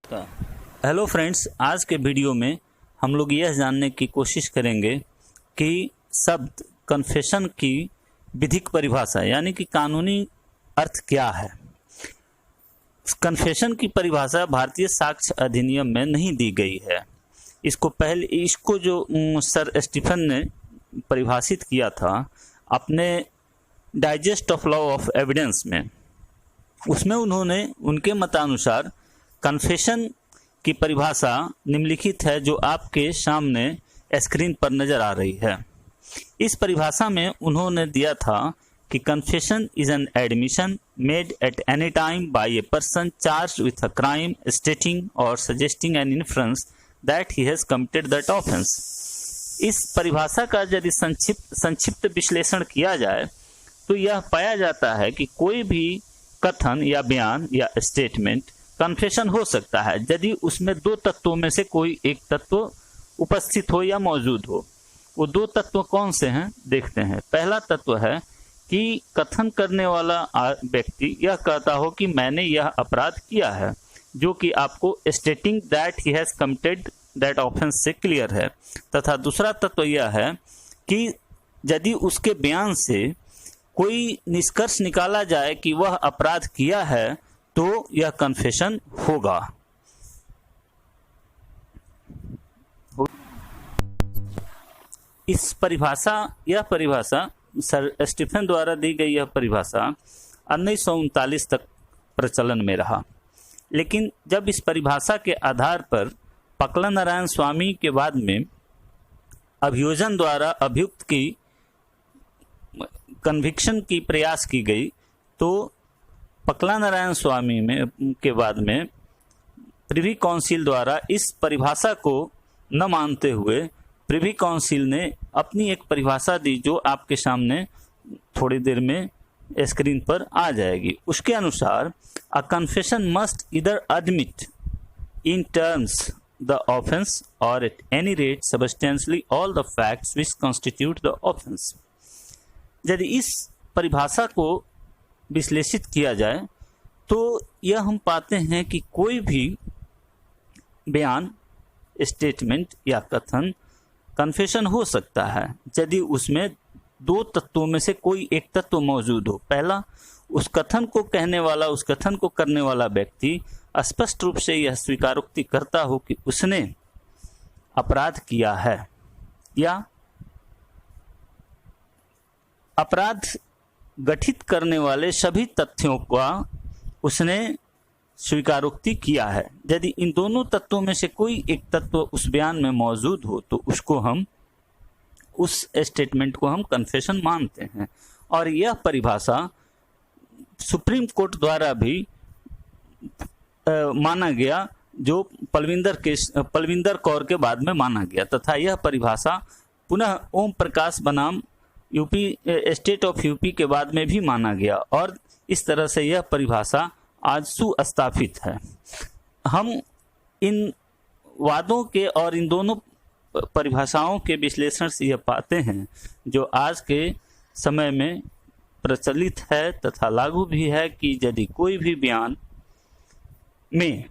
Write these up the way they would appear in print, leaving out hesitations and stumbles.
Hello friends, आज के video में हम लोग यह जानने की कोशिश करेंगे कि शब्द कन्फेशन की विधिक परिभाषा यानी कि कानूनी अर्थ क्या है। कन्फेशन की परिभाषा भारतीय साक्ष्य अधिनियम में नहीं दी गई है। इसको जो सर स्टीफन ने परिभाषित किया था अपने digest of law of evidence में, उसमें उन्होंने उनके मतानुसार कन्फेशन की परिभाषा निम्नलिखित है जो आपके सामने स्क्रीन पर नजर आ रही है। इस परिभाषा में उन्होंने दिया था कि confession is an admission made at any time by a person charged with a crime stating or suggesting an inference that he has committed that offence. इस परिभाषा का यदि संक्षिप्त विश्लेषण किया जाए तो यह पाया जाता है कि कोई भी कथन या बयान या स्टेटमेंट कन्फेशन हो सकता है यदि उसमें दो तत्वों में से कोई एक तत्व उपस्थित हो या मौजूद हो। वो दो तत्व कौन से हैं देखते हैं। पहला तत्व है कि कथन करने वाला व्यक्ति यह कहता हो कि मैंने यह अपराध किया है, जो कि आपको stating that he has committed that offence से क्लियर है। तथा दूसरा तत्व यह है कि यदि उसके बयान से कोई निष्कर्ष निकाला जाए कि वह अपराध किया है तो यह कन्फेशन होगा। यह परिभाषा सर स्टीफन द्वारा दी गई यह परिभाषा 1939 तक प्रचलन में रहा, लेकिन जब इस परिभाषा के आधार पर पकला नारायण स्वामी के बाद में अभियोजन द्वारा अभियुक्त की कन्विक्शन की प्रयास की गई तो पकला नारायण स्वामी के बाद में प्रिवी काउंसिल द्वारा इस परिभाषा को न मानते हुए प्रिवी काउंसिल ने अपनी एक परिभाषा दी जो आपके सामने थोड़ी देर में स्क्रीन पर आ जाएगी। उसके अनुसार a confession must either admit in terms the offence or at any rate substantially all the facts which constitute the offence. यदि इस परिभाषा को विश्लेषित किया जाए तो यह हम पाते हैं कि कोई भी बयान, स्टेटमेंट या कथन कन्फेशन हो सकता है यदि उसमें दो तत्वों में से कोई एक तत्व मौजूद हो। पहला, उस कथन को कहने वाला, उस कथन को करने वाला व्यक्ति स्पष्ट रूप से यह स्वीकारोक्ति करता हो कि उसने अपराध किया है या अपराध गठित करने वाले सभी तथ्यों का उसने स्वीकारोक्ति किया है। यदि इन दोनों तत्वों में से कोई एक तत्व उस बयान में मौजूद हो तो उस स्टेटमेंट को हम कन्फेशन मानते हैं। और यह परिभाषा सुप्रीम कोर्ट द्वारा भी माना गया, जो पलविंदर कौर के बाद में माना गया, तथा यह परिभाषा पुनः ओम प्रकाश बनाम यूपी स्टेट ऑफ यूपी के बाद में भी माना गया और इस तरह से यह परिभाषा आज सुस्थापित है। हम इन वादों के और इन दोनों परिभाषाओं के विश्लेषण से यह पाते हैं जो आज के समय में प्रचलित है तथा लागू भी है कि यदि कोई भी बयान में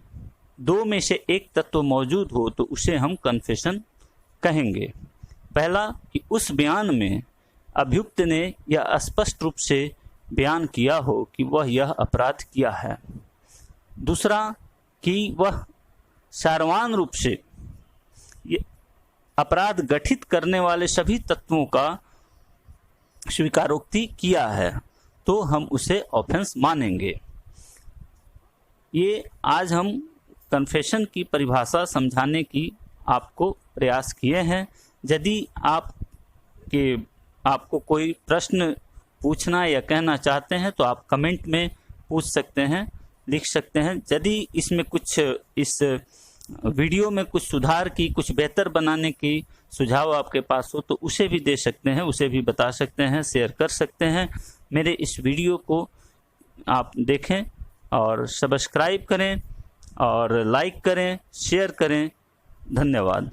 दो में से एक तत्व मौजूद हो तो उसे हम कन्फेशन कहेंगे। पहला, कि उस बयान में अभियुक्त ने यह स्पष्ट रूप से बयान किया हो कि वह यह अपराध किया है। दूसरा, कि वह सारवान रूप से अपराध गठित करने वाले सभी तत्वों का स्वीकारोक्ति किया है तो हम उसे ऑफेंस मानेंगे। ये आज हम कन्फेशन की परिभाषा समझाने की आपको प्रयास किए हैं। यदि आपको कोई प्रश्न पूछना या कहना चाहते हैं तो आप कमेंट में पूछ सकते हैं, लिख सकते हैं। यदि इसमें कुछ इस वीडियो में कुछ सुधार की, कुछ बेहतर बनाने की सुझाव आपके पास हो तो उसे भी दे सकते हैं, उसे भी बता सकते हैं, शेयर कर सकते हैं। मेरे इस वीडियो को आप देखें और सब्सक्राइब करें और लाइक करें, शेयर करें। धन्यवाद।